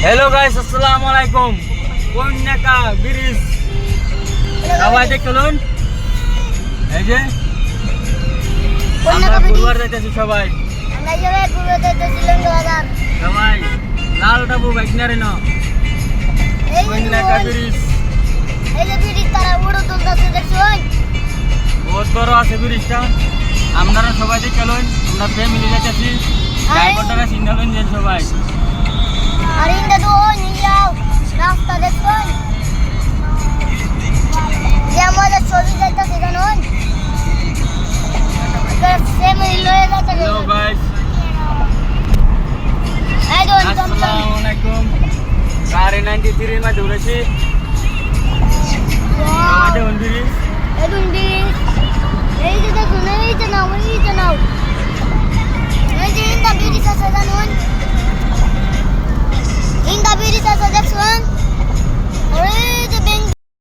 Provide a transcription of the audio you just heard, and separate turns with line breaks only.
Hello guys, আসসালামু আলাইকুম। কন্যাকা bridge সবাই দেখুন। এই যে আমরা ঘুরবার যাইতেছি সবাই।
আমরা যাবে ঘুরে যাইতেছিলাম বাজার।
সবাই লাল টাবু বাইক না রে না।
এই যে
কন্যাকা ব্রিজ
ব্রিজ তারা উড়ো তুলতেছে দেখুন।
বহুত বড় আছে ব্রিজটা। আপনারা সবাই দেখুন। আমরা ফ্যামিলি যাইতেছি। ড্রাইভারটারা সিগন্যাল দেন সবাই।
আর ইন্দা তো নিয়াও রাস্তা দেখুন। যে আমাদের ছবি যাইতেছে জানুন। ফ্যামিলি লয়ে যাইতেছে।
হ্যালো গাইস,
এই দোন
আসসালামু আলাইকুম। গাড়ি 93 এর মধ্যে উড়েছি। আমাদের ব্রিজ
এই দোন ব্রিজ। এই যে দেখুন, এই যে নাও এই যে ইন্দা ব্রিজ আছে জানুন।